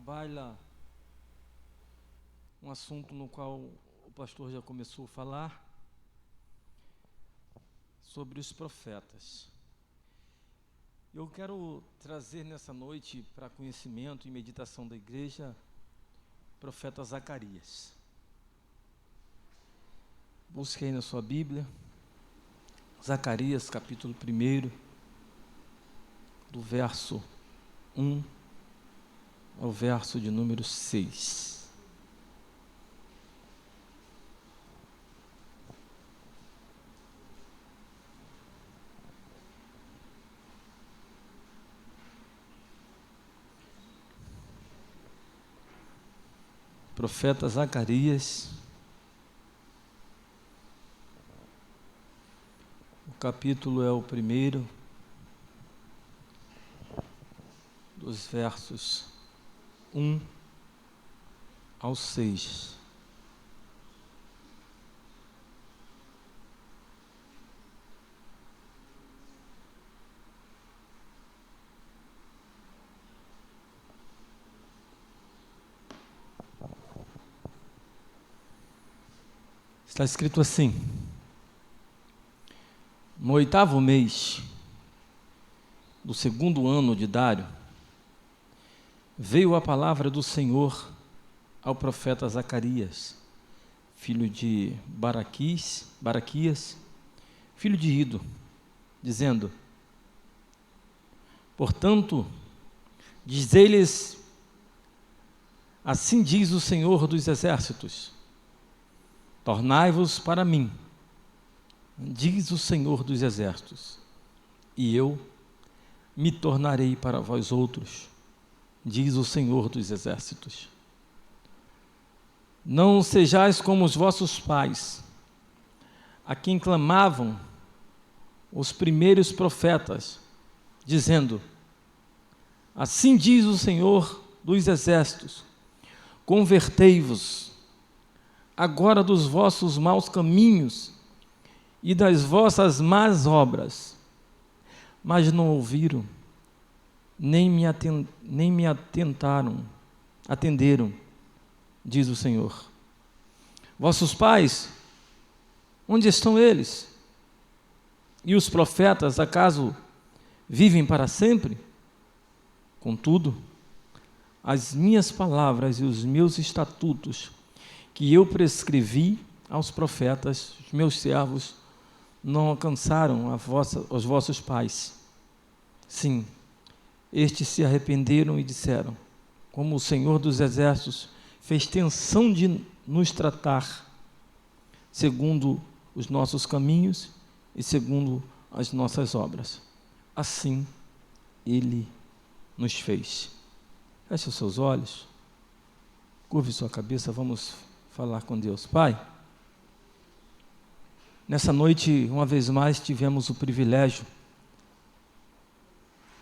trabalha um assunto no qual o pastor já começou a falar, sobre os profetas. Eu quero trazer nessa noite para conhecimento e meditação da igreja, o profeta Zacarias. Busque aí na sua Bíblia, Zacarias capítulo 1, do verso 1 ao verso de número 6. Profeta Zacarias, o capítulo é o 1, dos versos 1 ao 6. Está escrito assim: no 8º mês do 2º ano de Dário, veio a palavra do Senhor ao profeta Zacarias, filho de Baraquias, filho de Ido, dizendo: portanto, dizei-lhes, assim diz o Senhor dos exércitos, tornai-vos para mim, diz o Senhor dos exércitos, e eu me tornarei para vós outros, diz o Senhor dos exércitos. Não sejais como os vossos pais, a quem clamavam os primeiros profetas, dizendo: assim diz o Senhor dos exércitos, convertei-vos agora dos vossos maus caminhos e das vossas más obras. Mas não ouviram, nem me atenderam, diz o Senhor. Vossos pais, onde estão eles? E os profetas, acaso vivem para sempre? Contudo, as minhas palavras e os meus estatutos que eu prescrevi aos profetas, os meus servos, não alcançaram os vossos pais. Sim, estes se arrependeram e disseram: como o Senhor dos exércitos fez tensão de nos tratar, segundo os nossos caminhos e segundo as nossas obras, assim Ele nos fez. Feche os seus olhos, curve sua cabeça, vamos falar com Deus. Pai, nessa noite, uma vez mais, tivemos o privilégio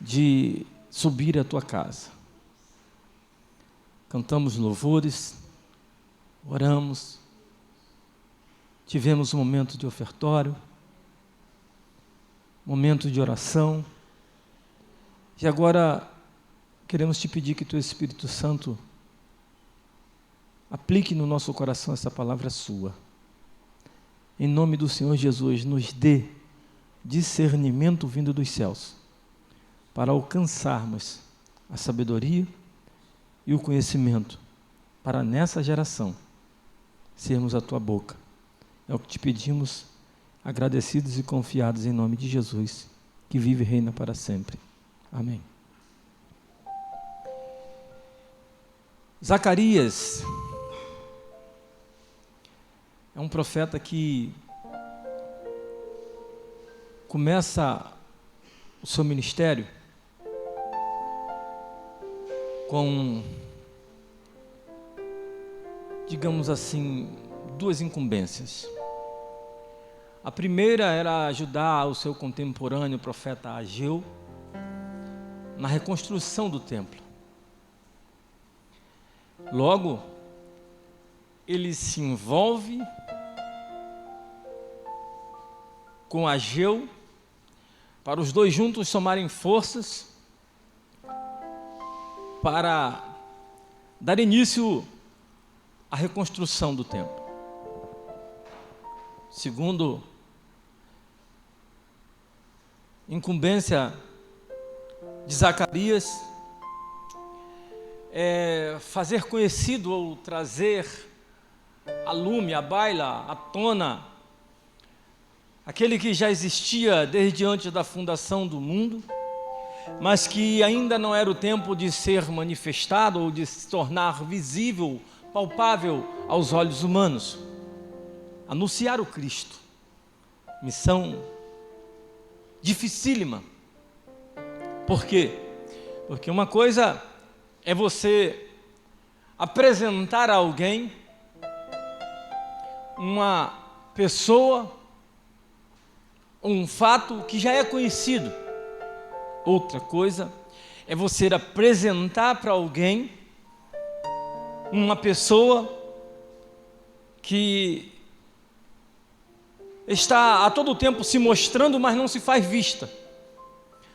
de subir à Tua casa. Cantamos louvores, oramos, tivemos um momento de ofertório, momento de oração, e agora queremos Te pedir que Teu Espírito Santo aplique no nosso coração essa palavra Sua. Em nome do Senhor Jesus, nos dê discernimento vindo dos céus, para alcançarmos a sabedoria e o conhecimento, para nessa geração sermos a Tua boca. É o que Te pedimos, agradecidos e confiados em nome de Jesus, que vive e reina para sempre. Amém. Zacarias é um profeta que começa o seu ministério com, digamos assim, duas incumbências. A primeira era ajudar o seu contemporâneo, o profeta Ageu, na reconstrução do templo. Logo, ele se envolve com Ageu, para os dois juntos somarem forças para dar início à reconstrução do templo. Segundo incumbência de Zacarias, fazer conhecido ou trazer à lume, à baila, à tona, aquele que já existia desde antes da fundação do mundo, mas que ainda não era o tempo de ser manifestado ou de se tornar visível, palpável aos olhos humanos. Anunciar o Cristo. Missão dificílima. Por quê? Porque uma coisa é você apresentar a alguém uma pessoa, um fato que já é conhecido. Outra coisa é você apresentar para alguém uma pessoa que está a todo tempo se mostrando, mas não se faz vista.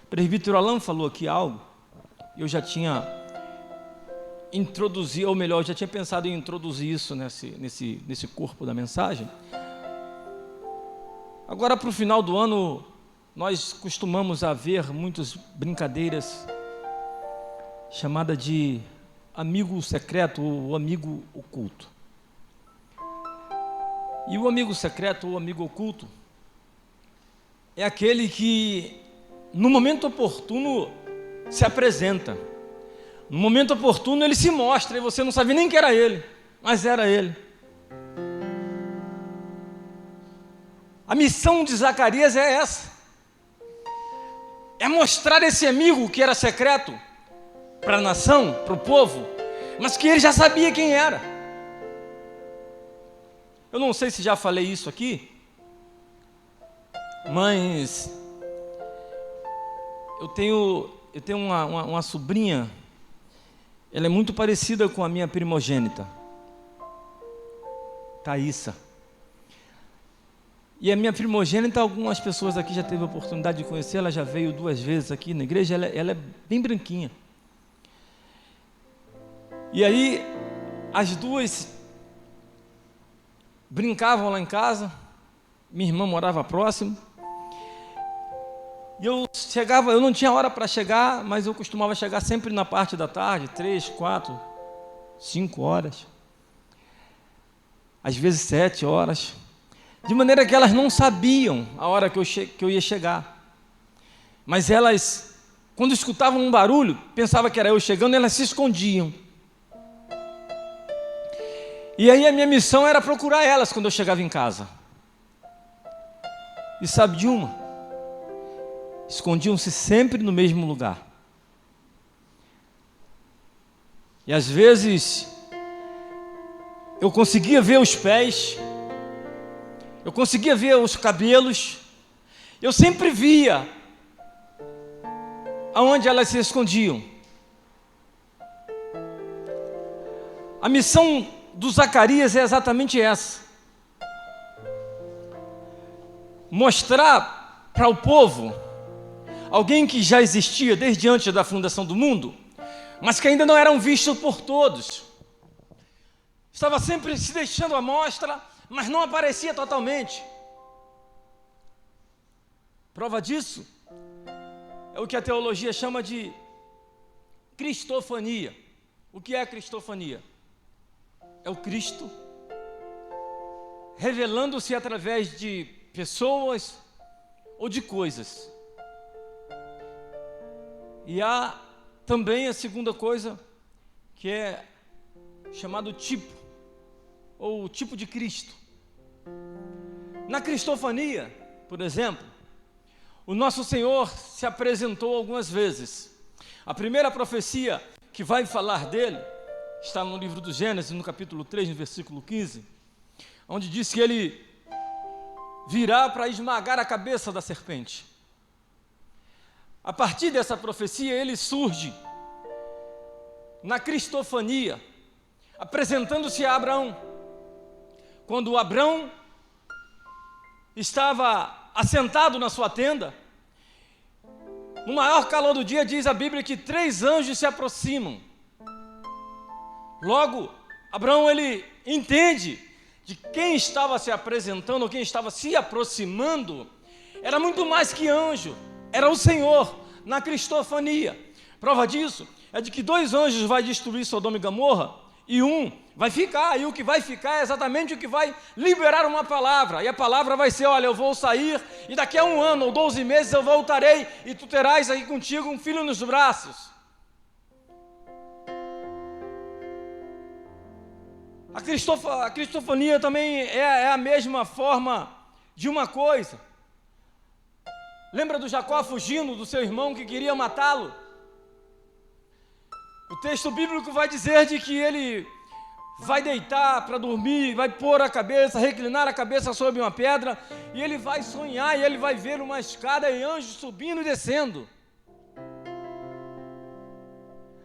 O presbítero Alain falou aqui algo, eu já tinha introduzido, ou melhor, eu já tinha pensado em introduzir isso nesse corpo da mensagem. Agora, para o final do ano, nós costumamos a ver muitas brincadeiras chamada de amigo secreto ou amigo oculto. E o amigo secreto ou amigo oculto é aquele que no momento oportuno se apresenta. No momento oportuno ele se mostra e você não sabia nem que era ele, mas era ele. A missão de Zacarias é essa. É mostrar esse amigo que era secreto para a nação, para o povo, mas que ele já sabia quem era. Eu não sei se já falei isso aqui, mas eu tenho uma sobrinha, ela é muito parecida com a minha primogênita, Thaísa. E a minha primogênita, algumas pessoas aqui já teve a oportunidade de conhecer, ela já veio 2 vezes aqui na igreja, ela é bem branquinha. E aí, as duas brincavam lá em casa, minha irmã morava próximo, e eu não tinha hora para chegar, mas eu costumava chegar sempre na parte da tarde, 3, 4, 5 horas, às vezes 7 horas, de maneira que elas não sabiam a hora que eu ia chegar, mas elas, quando escutavam um barulho, pensavam que era eu chegando, elas se escondiam. E aí a minha missão era procurar elas quando eu chegava em casa. E sabe de uma? Escondiam-se sempre no mesmo lugar. E às vezes eu conseguia ver os pés, eu conseguia ver os cabelos, eu sempre via aonde elas se escondiam. A missão do Zacarias é exatamente essa: mostrar para o povo alguém que já existia desde antes da fundação do mundo, mas que ainda não eram vistos por todos. Estava sempre se deixando à mostra, mas não aparecia totalmente. Prova disso é o que a teologia chama de cristofania. O que é a cristofania? É o Cristo revelando-se através de pessoas ou de coisas. E há também a segunda coisa, que é chamado tipo, ou o tipo de Cristo. Na cristofania, por exemplo, o nosso Senhor se apresentou algumas vezes. A primeira profecia que vai falar dele está no livro do Gênesis, no capítulo 3, no versículo 15, onde diz que ele virá para esmagar a cabeça da serpente. A partir dessa profecia, ele surge na cristofania, apresentando-se a Abraão. Quando Abraão estava assentado na sua tenda, no maior calor do dia, diz a Bíblia que 3 anjos se aproximam. Logo, Abraão ele entende de quem estava se apresentando, ou quem estava se aproximando, era muito mais que anjo, era o Senhor, na cristofania. Prova disso é de que 2 anjos vai destruir Sodoma e Gomorra, e um vai ficar, e o que vai ficar é exatamente o que vai liberar uma palavra, e a palavra vai ser: olha, eu vou sair, e daqui a 1 ano ou 12 meses eu voltarei, e tu terás aí contigo um filho nos braços. A cristofania também é a mesma forma de uma coisa. Lembra do Jacó fugindo do seu irmão que queria matá-lo? O texto bíblico vai dizer de que ele vai deitar para dormir, vai pôr a cabeça, reclinar a cabeça sobre uma pedra, e ele vai sonhar, e ele vai ver uma escada e anjos subindo e descendo.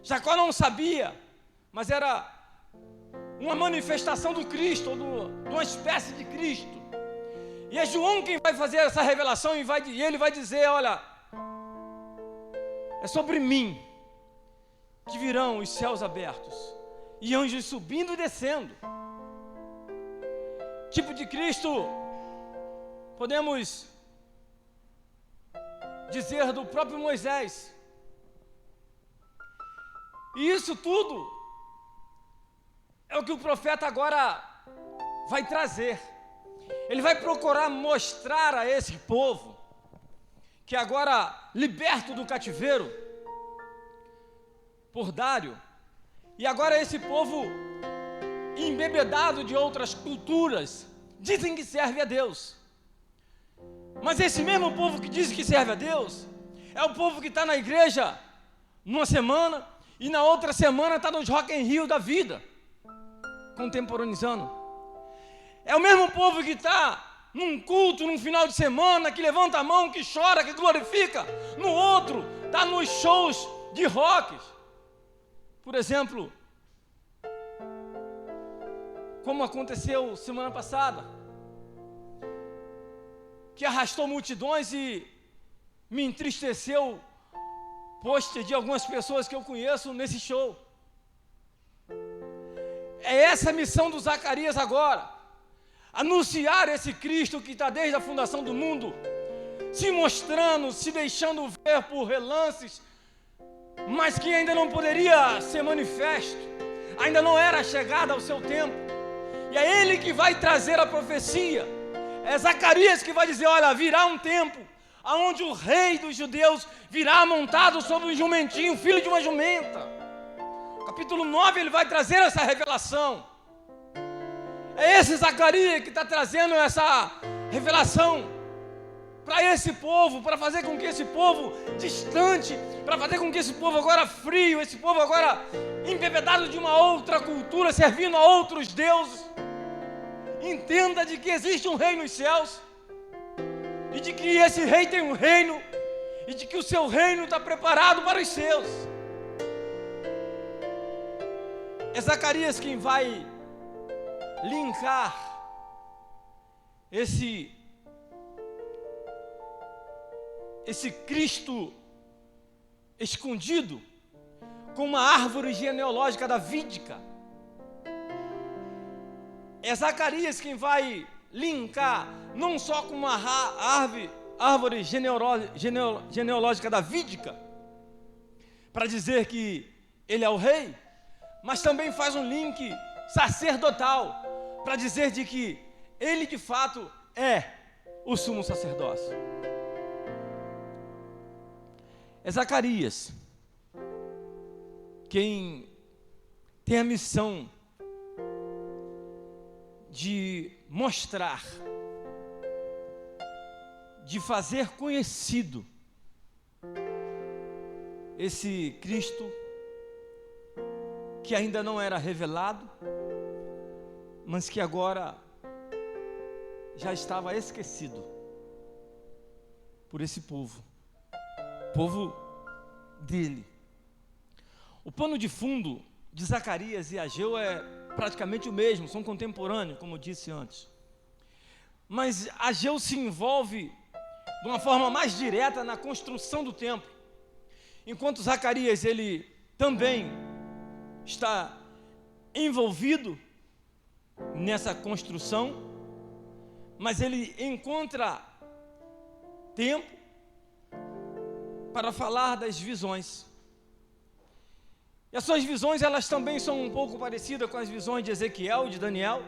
Jacó não sabia, mas era uma manifestação do Cristo, ou de uma espécie de Cristo. E é João quem vai fazer essa revelação, e ele vai dizer: olha, é sobre mim que virão os céus abertos, e anjos subindo e descendo. Tipo de Cristo, podemos dizer do próprio Moisés. E isso tudo é o que o profeta agora vai trazer. Ele vai procurar mostrar a esse povo, que agora liberto do cativeiro por Dário, e agora esse povo embebedado de outras culturas, dizem que serve a Deus. Mas esse mesmo povo que diz que serve a Deus é o povo que está na igreja numa semana, e na outra semana está nos Rock in Rio da vida, contemporaneizando. É o mesmo povo que está num culto, num final de semana, que levanta a mão, que chora, que glorifica. No outro, está nos shows de rock. Por exemplo, como aconteceu semana passada, que arrastou multidões e me entristeceu post de algumas pessoas que eu conheço nesse show. É essa a missão do Zacarias agora: anunciar esse Cristo que está desde a fundação do mundo, se mostrando, se deixando ver por relances, mas que ainda não poderia ser manifesto, ainda não era chegada ao seu tempo. E é ele que vai trazer a profecia. É Zacarias que vai dizer: olha, virá um tempo aonde o rei dos judeus virá montado sobre um jumentinho, filho de uma jumenta. Capítulo 9 ele vai trazer essa revelação. É esse Zacarias que está trazendo essa revelação para esse povo, para fazer com que esse povo distante, para fazer com que esse povo agora frio, esse povo agora embebedado de uma outra cultura, servindo a outros deuses, entenda de que existe um rei nos céus, e de que esse rei tem um reino, e de que o seu reino está preparado para os seus. É Zacarias quem vai linkar esse Cristo escondido com uma árvore genealógica davídica. É Zacarias quem vai linkar não só com uma árvore genealógica davídica, para dizer que ele é o rei, mas também faz um link sacerdotal, para dizer de que ele de fato é o sumo sacerdócio. É Zacarias quem tem a missão de mostrar, de fazer conhecido esse Cristo que ainda não era revelado, mas que agora já estava esquecido por esse povo dele. O pano de fundo de Zacarias e Ageu é praticamente o mesmo, são contemporâneos, como eu disse antes. Mas Ageu se envolve de uma forma mais direta na construção do templo, enquanto Zacarias ele também está envolvido nessa construção, mas ele encontra tempo para falar das visões. E as suas visões, elas também são um pouco parecidas com as visões de Ezequiel e de Daniel.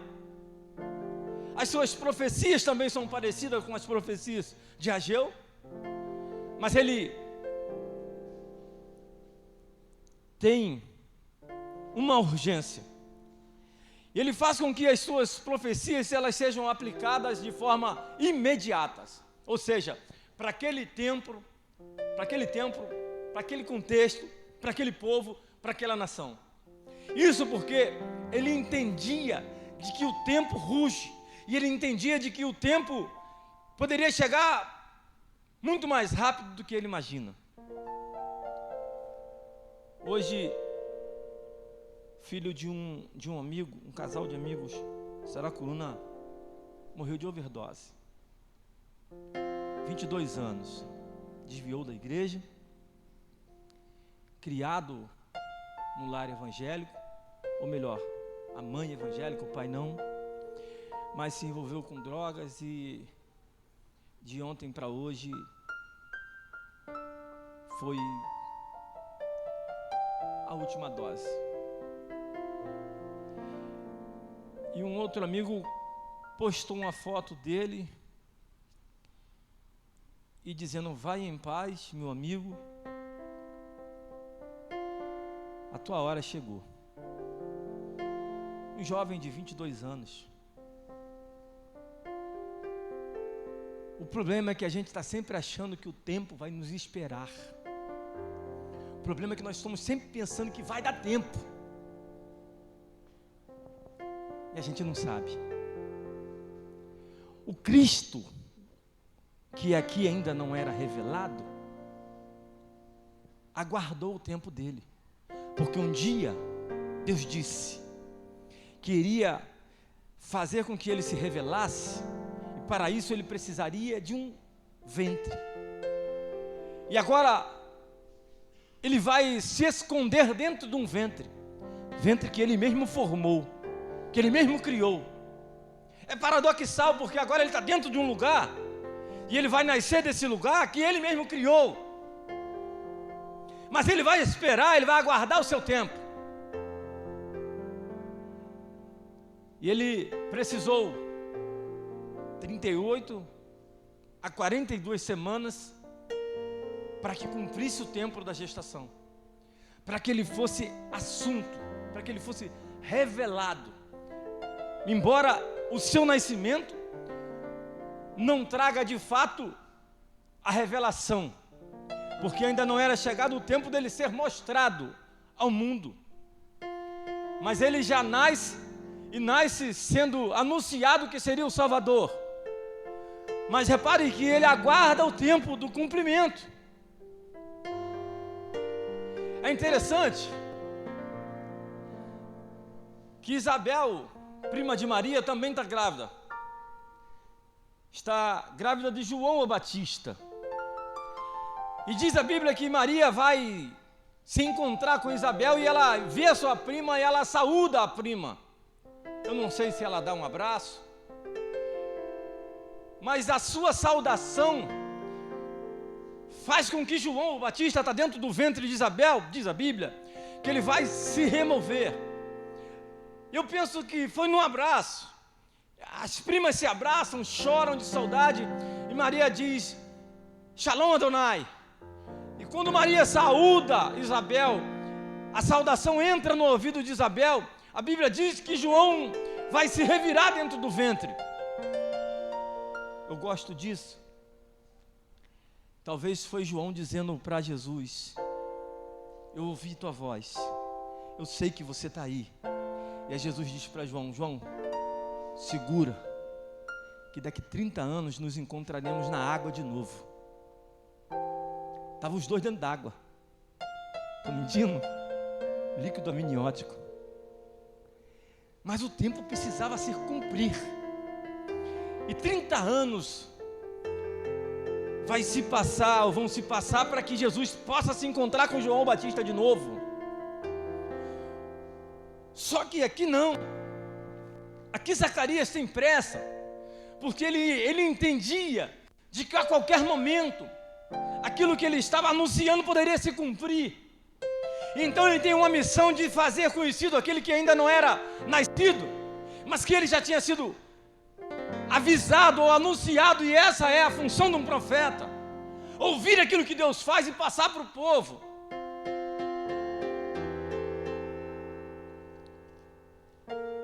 As suas profecias também são parecidas com as profecias de Ageu. Mas ele tem uma urgência. Ele faz com que as suas profecias elas sejam aplicadas de forma imediata. Ou seja, para aquele tempo, para aquele contexto, para aquele povo, para aquela nação. Isso porque ele entendia de que o tempo ruge, e ele entendia de que o tempo poderia chegar muito mais rápido do que ele imagina. Hoje, filho de um amigo, um casal de amigos, Saracuruna, morreu de overdose. 22 anos, desviou da igreja, criado no lar evangélico, ou melhor, a mãe evangélica, o pai não, mas se envolveu com drogas e de ontem para hoje foi a última dose. E um outro amigo postou uma foto dele e dizendo: vai em paz, meu amigo, a tua hora chegou. Um jovem de 22 anos. O problema é que a gente está sempre achando que o tempo vai nos esperar. O problema é que nós estamos sempre pensando que vai dar tempo. E a gente não sabe. O Cristo, que aqui ainda não era revelado, aguardou o tempo dele. Porque um dia, Deus disse que iria fazer com que ele se revelasse, e para isso ele precisaria de um ventre. E agora, ele vai se esconder dentro de um ventre que ele mesmo formou, que ele mesmo criou. É paradoxal, porque agora ele está dentro de um lugar, e ele vai nascer desse lugar que ele mesmo criou. Mas ele vai esperar, ele vai aguardar o seu tempo. E ele precisou 38 a 42 semanas para que cumprisse o tempo da gestação, para que ele fosse assunto, para que ele fosse revelado. Embora o seu nascimento não traga de fato a revelação, porque ainda não era chegado o tempo dele ser mostrado ao mundo, mas ele já nasce, e nasce sendo anunciado que seria o Salvador. Mas repare que ele aguarda o tempo do cumprimento. É interessante que Isabel, prima de Maria, também está grávida. Está grávida de João o Batista. E diz a Bíblia que Maria vai se encontrar com Isabel e ela vê a sua prima e ela saúda a prima. Eu não sei se ela dá um abraço, mas a sua saudação faz com que João o Batista está dentro do ventre de Isabel, diz a Bíblia, que ele vai se remover. Eu penso que foi num abraço. As primas se abraçam, choram de saudade, e Maria diz: Shalom Adonai. E quando Maria saúda Isabel, a saudação entra no ouvido de Isabel. A Bíblia diz que João vai se revirar dentro do ventre. Eu gosto disso. Talvez foi João dizendo para Jesus: eu ouvi tua voz, eu sei que você está aí. E aí Jesus disse para João: João, segura, que daqui 30 anos nos encontraremos na água de novo. Estavam os dois dentro d'água. Estou mentindo? Líquido amniótico. Mas o tempo precisava se cumprir. E 30 anos vão se passar para que Jesus possa se encontrar com João Batista de novo. Só que aqui não. Aqui Zacarias tem pressa, porque ele entendia de que a qualquer momento aquilo que ele estava anunciando poderia se cumprir. Então ele tem uma missão de fazer conhecido aquele que ainda não era nascido, mas que ele já tinha sido avisado ou anunciado, e essa é a função de um profeta: ouvir aquilo que Deus faz e passar para o povo.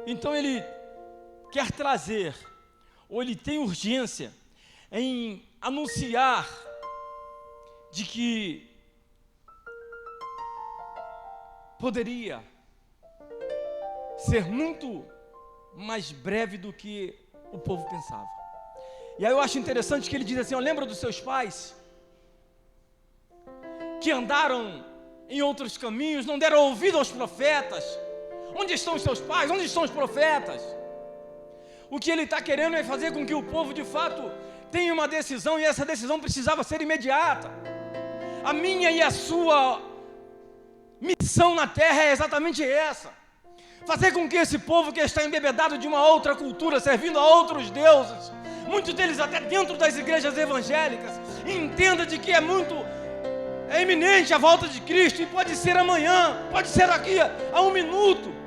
Então ele quer trazer, ou ele tem urgência em anunciar de que poderia ser muito mais breve do que o povo pensava. E aí eu acho interessante que ele diz assim: lembra dos seus pais que andaram em outros caminhos, não deram ouvido aos profetas? Onde estão os seus pais? Onde estão os profetas? O que ele está querendo é fazer com que o povo de fato tenha uma decisão, e essa decisão precisava ser imediata. A minha e a sua missão na terra é exatamente essa: fazer com que esse povo que está embebedado de uma outra cultura, servindo a outros deuses, muitos deles até dentro das igrejas evangélicas, entenda de que é iminente a volta de Cristo, e pode ser amanhã, pode ser daqui a um minuto.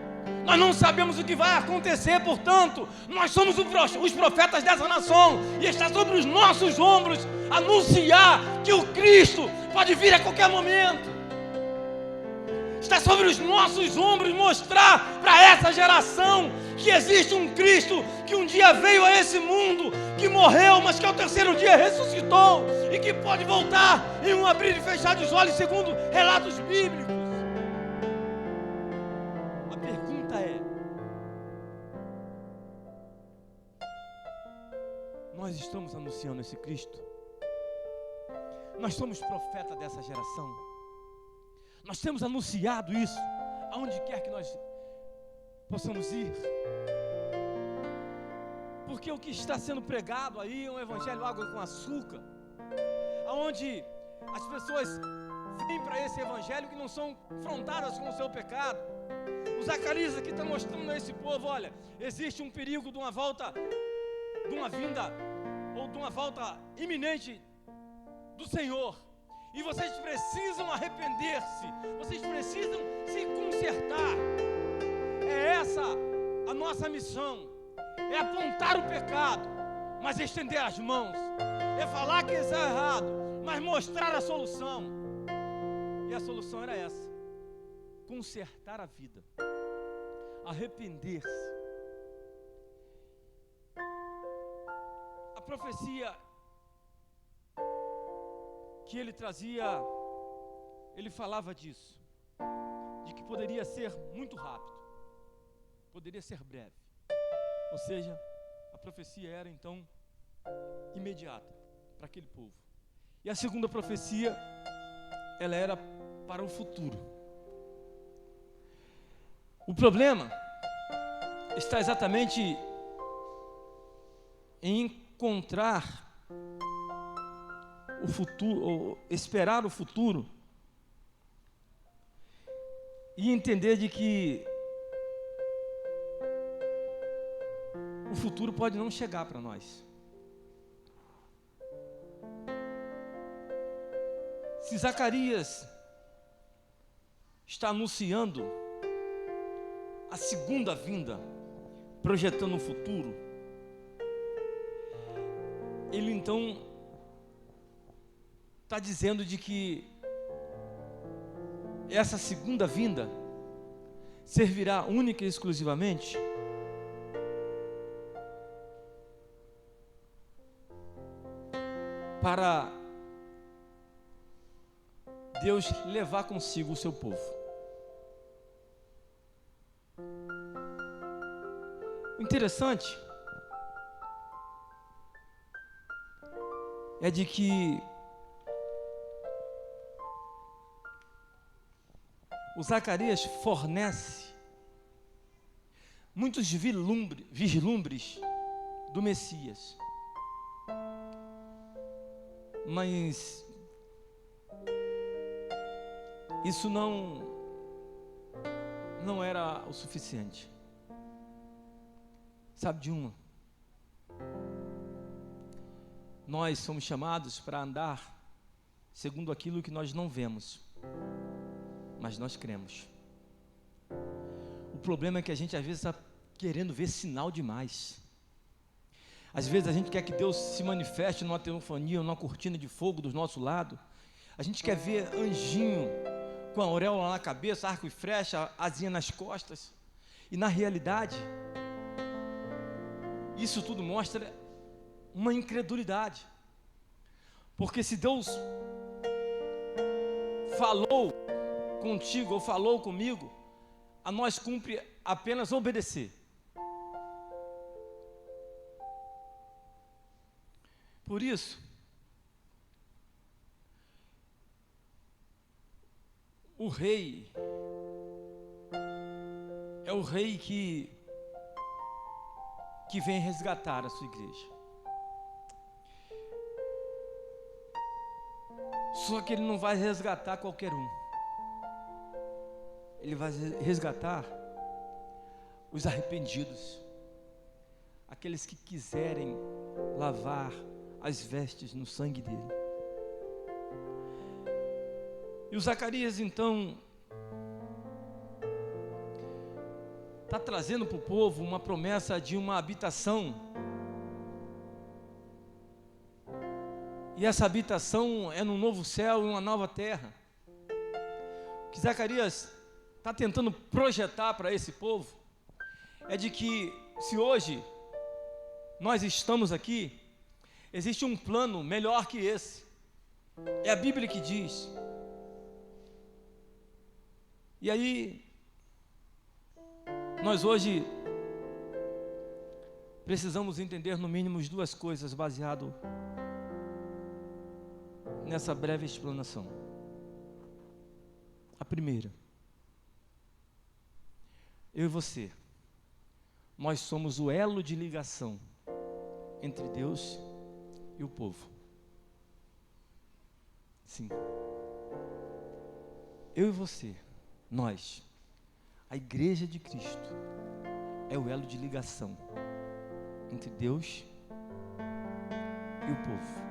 Nós não sabemos o que vai acontecer, portanto, nós somos os profetas dessa nação, e está sobre os nossos ombros anunciar que o Cristo pode vir a qualquer momento. Está sobre os nossos ombros mostrar para essa geração que existe um Cristo que um dia veio a esse mundo, que morreu, mas que ao terceiro dia ressuscitou, e que pode voltar em um abrir e fechar dos olhos, segundo relatos bíblicos. A pergunta é: nós estamos anunciando esse Cristo? Nós somos profeta dessa geração? Nós temos anunciado isso aonde quer que nós possamos ir? Porque o que está sendo pregado aí é um evangelho água com açúcar, aonde as pessoas vêm para esse evangelho que não são confrontadas com o seu pecado. O Zacarias aqui está mostrando a esse povo: olha, existe um perigo de uma volta, de uma vinda, ou de uma volta iminente do Senhor, e vocês precisam arrepender-se, vocês precisam se consertar. É essa a nossa missão: é apontar o pecado, mas estender as mãos, é falar que isso é errado, mas mostrar a solução. E a solução era essa: consertar a vida, arrepender-se. A profecia que ele trazia, ele falava disso, de que poderia ser muito rápido, poderia ser breve. Ou seja, a profecia era então imediata para aquele povo. E a segunda profecia, ela era para o futuro. O problema está exatamente em encontrar o futuro, ou esperar o futuro, e entender de que o futuro pode não chegar para nós. Se Zacarias está anunciando a segunda vinda, projetando o futuro, ele então está dizendo de que essa segunda vinda servirá única e exclusivamente para Deus levar consigo o seu povo. O interessante é de que o Zacarias fornece muitos vislumbres do Messias, mas não era o suficiente. Sabe de uma? Nós somos chamados para andar segundo aquilo que nós não vemos, mas nós cremos. O problema é que a gente às vezes está querendo ver sinal demais. Às vezes a gente quer que Deus se manifeste numa teofania, numa cortina de fogo do nosso lado. A gente quer ver anjinho com a auréola na cabeça, arco e flecha, asinha nas costas. E na realidade, isso tudo mostra uma incredulidade. Porque se Deus falou contigo ou falou comigo, a nós cumpre apenas obedecer. Por isso, o rei é o rei que vem resgatar a sua igreja. Só que ele não vai resgatar qualquer um. Ele vai resgatar os arrependidos, aqueles que quiserem lavar as vestes no sangue dele. E o Zacarias então está trazendo para o povo uma promessa de uma habitação. E essa habitação é num novo céu e uma nova terra. O que Zacarias está tentando projetar para esse povo é de que, se hoje nós estamos aqui, existe um plano melhor que esse. É a Bíblia que diz. E aí, nós hoje precisamos entender no mínimo duas coisas baseado nessa breve explanação. A primeira, eu e você, nós somos o elo de ligação entre Deus e o povo. Sim. Eu e você, nós, a igreja de Cristo, é o elo de ligação entre Deus e o povo.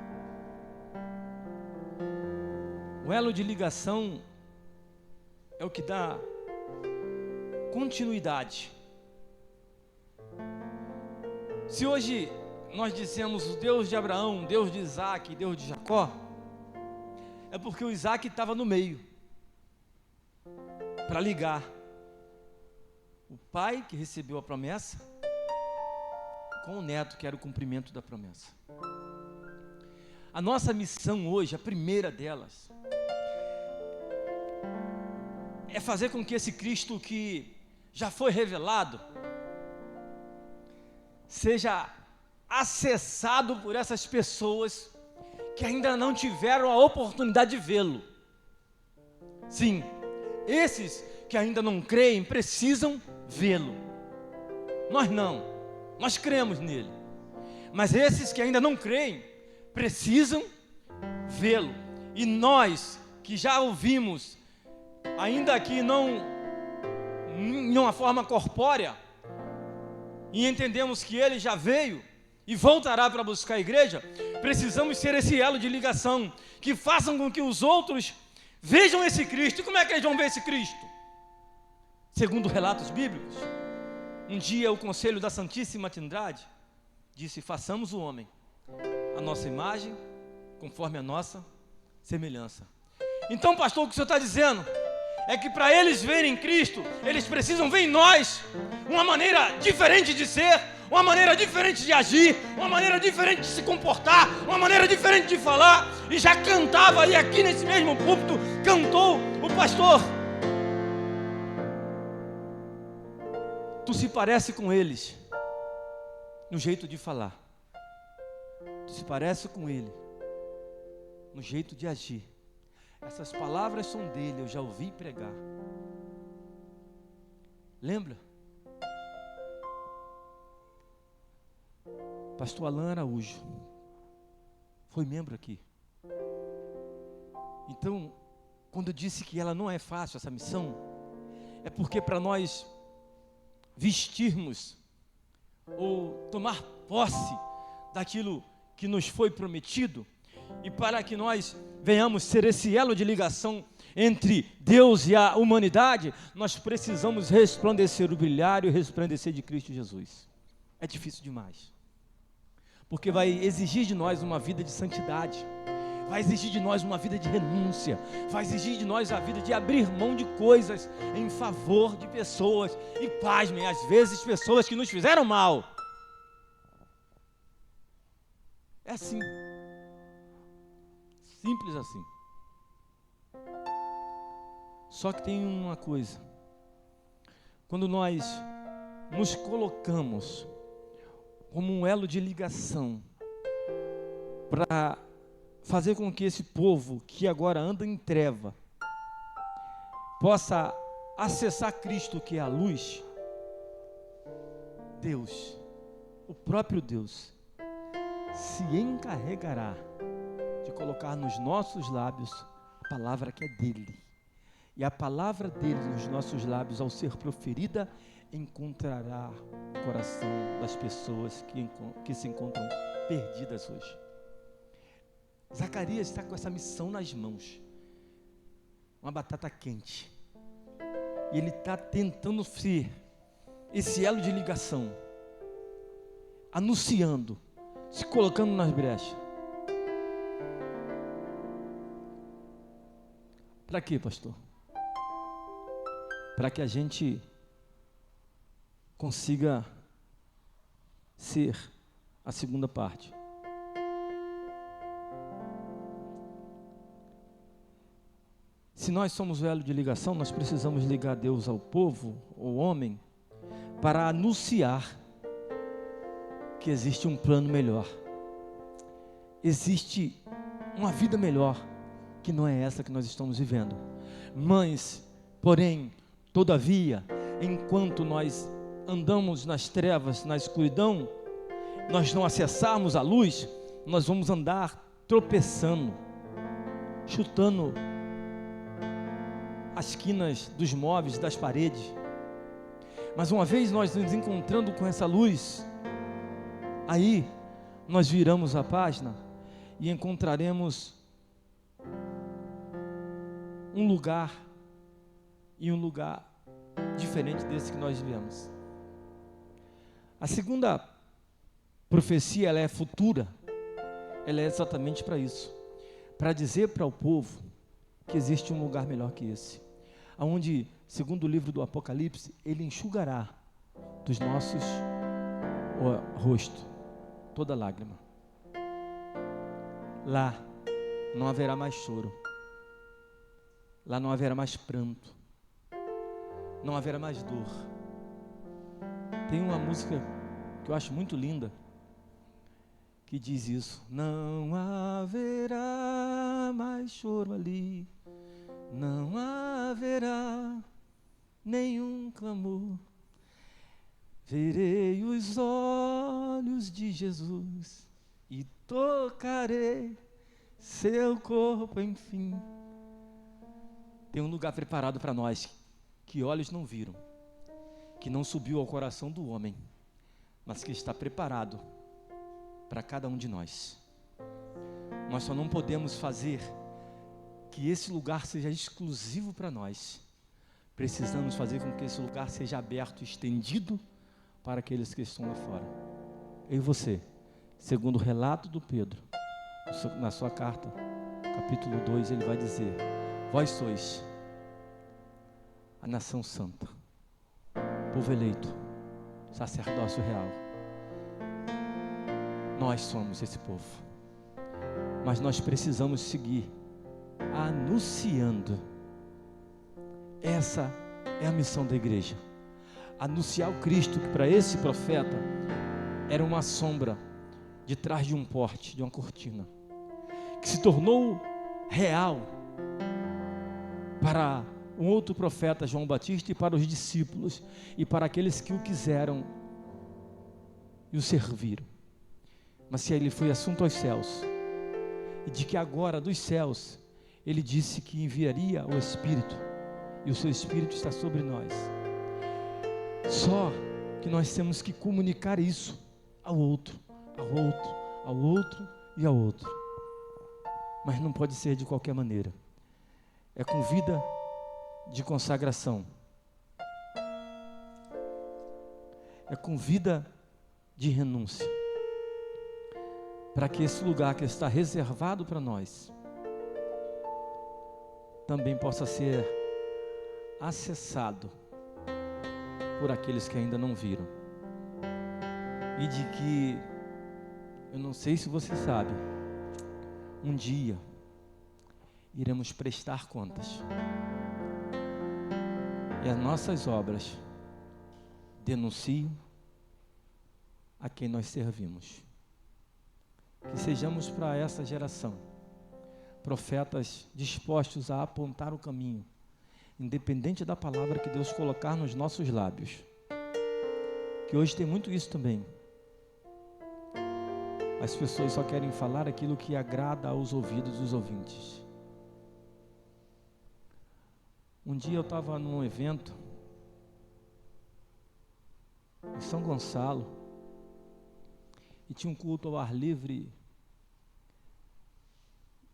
O elo de ligação é o que dá continuidade. Se hoje nós dizemos o Deus de Abraão, Deus de Isaac, Deus de Jacó, é porque o Isaac estava no meio, para ligar o pai que recebeu a promessa com o neto que era o cumprimento da promessa. A nossa missão hoje, a primeira delas, é fazer com que esse Cristo que já foi revelado seja acessado por essas pessoas que ainda não tiveram a oportunidade de vê-lo. Sim, esses que ainda não creem precisam vê-lo. Nós não, nós cremos nele. Mas esses que ainda não creem precisam vê-lo. E nós que já ouvimos, ainda que não em uma forma corpórea, e entendemos que ele já veio e voltará para buscar a igreja, precisamos ser esse elo de ligação que façam com que os outros vejam esse Cristo. E como é que eles vão ver esse Cristo? Segundo relatos bíblicos, um dia o conselho da Santíssima Trindade disse: façamos o homem a nossa imagem, conforme a nossa semelhança. Então, pastor, o que o senhor está dizendo é que para eles verem Cristo, eles precisam ver em nós uma maneira diferente de ser, uma maneira diferente de agir, uma maneira diferente de se comportar, uma maneira diferente de falar. E já cantava, e aqui nesse mesmo púlpito cantou o pastor: tu se parece com eles no jeito de falar, tu se parece com ele no jeito de agir. Essas palavras são dele, eu já ouvi pregar. Lembra? Pastor Alain Araújo foi membro aqui. Então, quando eu disse que ela não é fácil, essa missão, é porque para nós vestirmos ou tomar posse daquilo que nos foi prometido, e para que nós venhamos ser esse elo de ligação entre Deus e a humanidade, nós precisamos resplandecer o brilhar e o resplandecer de Cristo Jesus. É difícil demais, porque vai exigir de nós uma vida de santidade, vai exigir de nós uma vida de renúncia, vai exigir de nós a vida de abrir mão de coisas em favor de pessoas, e pasmem, às vezes pessoas que nos fizeram mal. É assim, simples assim. Só que tem uma coisa: quando nós nos colocamos como um elo de ligação para fazer com que esse povo que agora anda em treva possa acessar Cristo, que é a luz, Deus, o próprio Deus, se encarregará de colocar nos nossos lábios a palavra que é dele. E a palavra dele nos nossos lábios, ao ser proferida, encontrará o coração das pessoas que se encontram perdidas hoje. Zacarias está com essa missão nas mãos, uma batata quente, e ele está tentando ser esse elo de ligação, anunciando, se colocando nas brechas. Para quê, pastor? Para que a gente consiga ser a segunda parte. Se nós somos o elo de ligação, nós precisamos ligar Deus ao povo, ao homem, para anunciar que existe um plano melhor, existe uma vida melhor, que não é essa que nós estamos vivendo. Mas, porém, todavia, enquanto nós andamos nas trevas, na escuridão, nós não acessarmos a luz, nós vamos andar tropeçando, chutando as quinas dos móveis, das paredes. Mas uma vez nós nos encontrando com essa luz, aí nós viramos a página e encontraremos um lugar diferente desse que nós vivemos. A segunda profecia, ela é futura, ela é exatamente para isso, para dizer para o povo que existe um lugar melhor que esse, aonde, segundo o livro do Apocalipse, ele enxugará dos nossos rosto toda lágrima. Lá não haverá mais choro, lá não haverá mais pranto, não haverá mais dor. Tem uma música que eu acho muito linda, que diz isso: não haverá mais choro ali, não haverá nenhum clamor, verei os olhos de Jesus e tocarei seu corpo, enfim. Tem um lugar preparado para nós, que olhos não viram, que não subiu ao coração do homem, mas que está preparado para cada um de nós. Nós só não podemos fazer que esse lugar seja exclusivo para nós. Precisamos fazer com que esse lugar seja aberto, estendido para aqueles que estão lá fora. Eu e você, segundo o relato do Pedro, na sua carta, capítulo 2, ele vai dizer: vós sois a nação santa, povo eleito, sacerdócio real. Nós somos esse povo, mas nós precisamos seguir anunciando. Essa é a missão da igreja, anunciar o Cristo, que para esse profeta era uma sombra de trás de um porte, de uma cortina, que se tornou real para um outro profeta, João Batista, e para os discípulos, e para aqueles que o quiseram e o serviram. Mas se ele foi assunto aos céus, e de que agora dos céus, ele disse que enviaria o Espírito, e o seu Espírito está sobre nós. Só que nós temos que comunicar isso ao outro, ao outro, ao outro e ao outro. Mas não pode ser de qualquer maneira. É com vida de consagração. É com vida de renúncia. Para que esse lugar que está reservado para nós também possa ser acessado por aqueles que ainda não viram. E de que, eu não sei se você sabe, um dia iremos prestar contas. E as nossas obras denunciam a quem nós servimos. Que sejamos para essa geração profetas dispostos a apontar o caminho, independente da palavra que Deus colocar nos nossos lábios. Que hoje tem muito isso também. As pessoas só querem falar aquilo que agrada aos ouvidos dos ouvintes. Um dia eu estava num evento em São Gonçalo e tinha um culto ao ar livre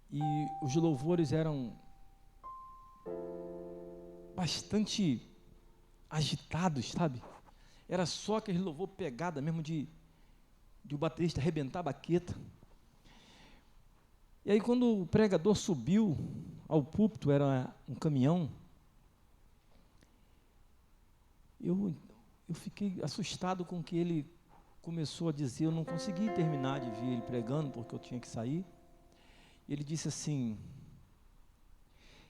e os louvores eram bastante agitados, sabe? Era só aquele louvor pegada mesmo de o baterista arrebentar a baqueta. E aí quando o pregador subiu ao púlpito, era um caminhão, eu fiquei assustado com o que ele começou a dizer. Eu não consegui terminar de ver ele pregando, porque eu tinha que sair. Ele disse assim: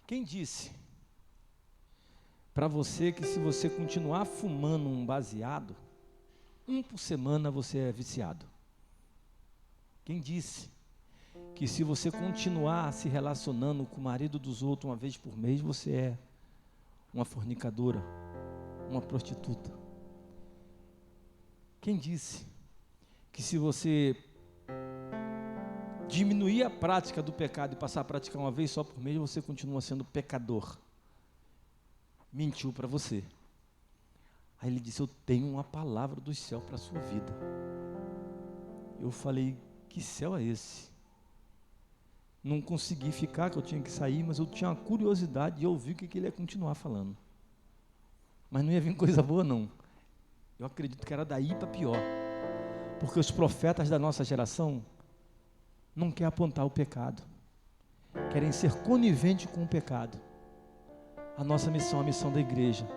quem disse para você que se você continuar fumando um baseado, um por semana você é viciado? Quem disse que se você continuar se relacionando com o marido dos outros uma vez por mês, você é uma fornicadora, uma prostituta? Quem disse que se você diminuir a prática do pecado e passar a praticar uma vez só por mês, você continua sendo pecador? Mentiu para você. Aí ele disse: eu tenho uma palavra do céu para a sua vida. Eu falei: que céu é esse? Não consegui ficar, que eu tinha que sair, mas eu tinha uma curiosidade de ouvir o que ele ia continuar falando. Mas não ia vir coisa boa não. Eu acredito que era daí para pior. Porque os profetas da nossa geração não querem apontar o pecado, querem ser coniventes com o pecado. A nossa missão, a missão da igreja,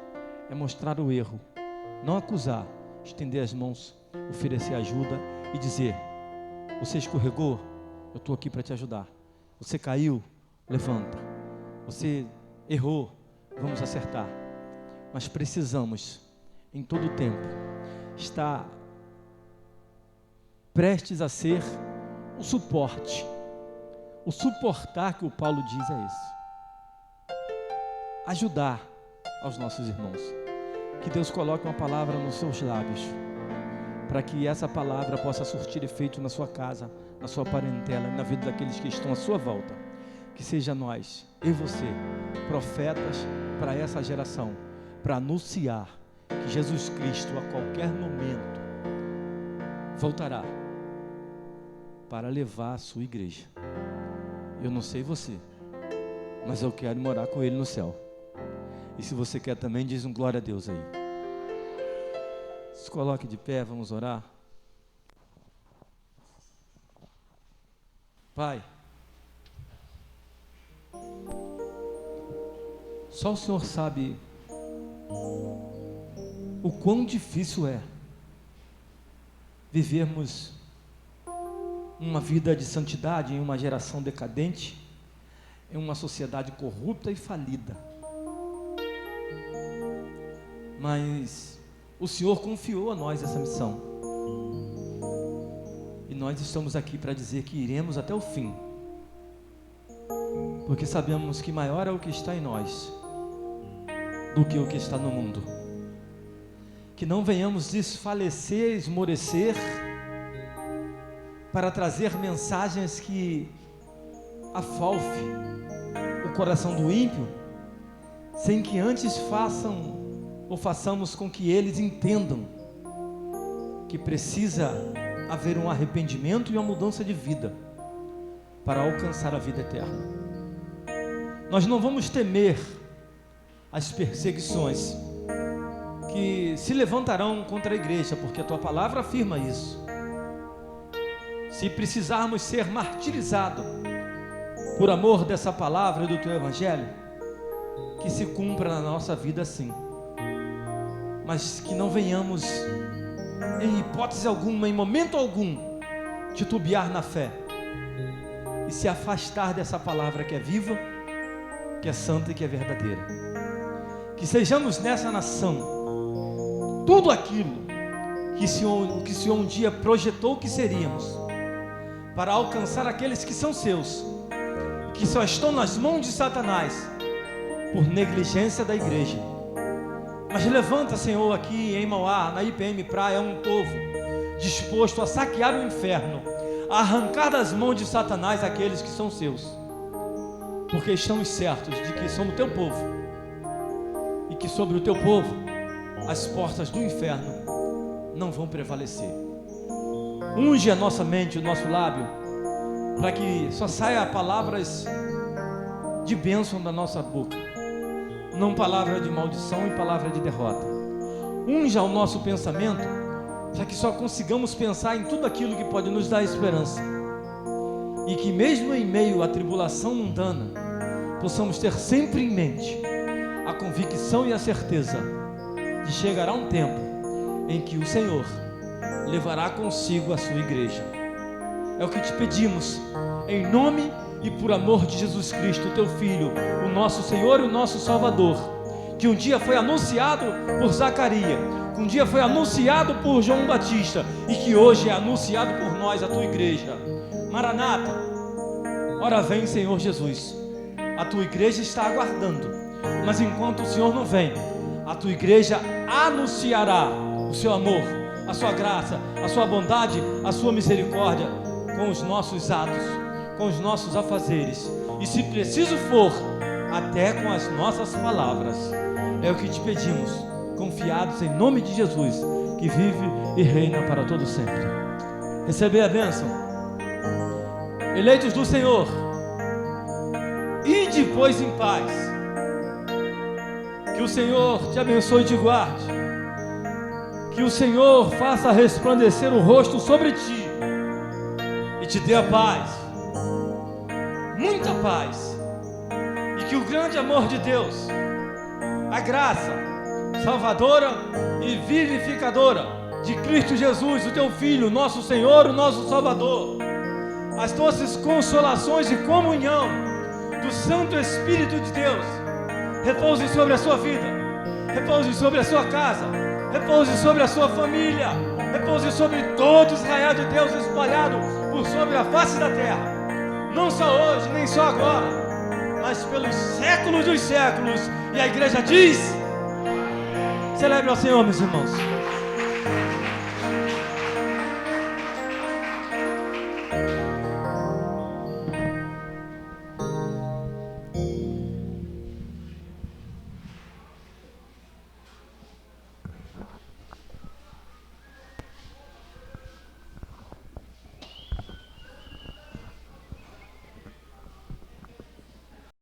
é mostrar o erro, não acusar, estender as mãos, oferecer ajuda e dizer: você escorregou? Eu estou aqui para te ajudar. Você caiu? Levanta. Você errou? Vamos acertar. Mas precisamos, em todo o tempo, estar prestes a ser o suporte. O suportar que o Paulo diz é esse: ajudar aos nossos irmãos. Que Deus coloque uma palavra nos seus lábios, para que essa palavra possa surtir efeito na sua casa, na sua parentela e na vida daqueles que estão à sua volta. Que seja nós, eu e você, profetas para essa geração, para anunciar que Jesus Cristo a qualquer momento voltará para levar a sua igreja. Eu não sei você, mas eu quero morar com Ele no céu. E se você quer também, diz um glória a Deus aí. Se coloque de pé, vamos orar. Pai, só o Senhor sabe o quão difícil é vivermos uma vida de santidade em uma geração decadente, em uma sociedade corrupta e falida. Mas o Senhor confiou a nós essa missão, e nós estamos aqui para dizer que iremos até o fim, porque sabemos que maior é o que está em nós do que o que está no mundo. Que não venhamos desfalecer, esmorecer, para trazer mensagens que afalfe o coração do ímpio, sem que antes façamos com que eles entendam que precisa haver um arrependimento e uma mudança de vida para alcançar a vida eterna. Nós não vamos temer as perseguições que se levantarão contra a igreja, porque a tua palavra afirma isso. Se precisarmos ser martirizados por amor dessa palavra e do teu evangelho, que se cumpra na nossa vida assim, mas que não venhamos em hipótese alguma, em momento algum, titubear na fé e se afastar dessa palavra que é viva, que é santa e que é verdadeira. Que sejamos nessa nação tudo aquilo que o Senhor um dia projetou que seríamos, para alcançar aqueles que são seus, que só estão nas mãos de Satanás por negligência da igreja. Mas levanta, Senhor, aqui em Mauá, na IPM Praia, um povo disposto a saquear o inferno, a arrancar das mãos de Satanás aqueles que são seus, porque estamos certos de que somos teu povo, e que sobre o teu povo as portas do inferno não vão prevalecer. Unge a nossa mente, o nosso lábio, para que só saia palavras de bênção da nossa boca, não palavra de maldição e palavra de derrota. Unja o nosso pensamento, para que só consigamos pensar em tudo aquilo que pode nos dar esperança, e que mesmo em meio à tribulação mundana, possamos ter sempre em mente a convicção e a certeza de chegará um tempo em que o Senhor levará consigo a sua igreja. É o que te pedimos, em nome e por amor de Jesus Cristo, teu Filho, o nosso Senhor e o nosso Salvador, que um dia foi anunciado por Zacarias, que um dia foi anunciado por João Batista, e que hoje é anunciado por nós, a tua igreja. Maranata, ora vem, Senhor Jesus. A tua igreja está aguardando, mas enquanto o Senhor não vem, a tua igreja anunciará o seu amor, a sua graça, a sua bondade, a sua misericórdia, com os nossos atos, com os nossos afazeres, e se preciso for, até com as nossas palavras. É o que te pedimos, confiados em nome de Jesus, que vive e reina para todo sempre. Receber a bênção. Eleitos do Senhor, ide pois em paz. Que o Senhor te abençoe e te guarde. Que o Senhor faça resplandecer o rosto sobre ti e te dê a paz, muita paz. E que o grande amor de Deus, a graça salvadora e vivificadora de Cristo Jesus, o teu Filho, nosso Senhor, o nosso Salvador, as doces consolações e comunhão do Santo Espírito de Deus, repouse sobre a sua vida, repouse sobre a sua casa, repouse sobre a sua família, repouse sobre todo Israel de Deus espalhado por sobre a face da terra, não só hoje, nem só agora, mas pelos séculos dos séculos. E a igreja diz: celebre ao Senhor, meus irmãos.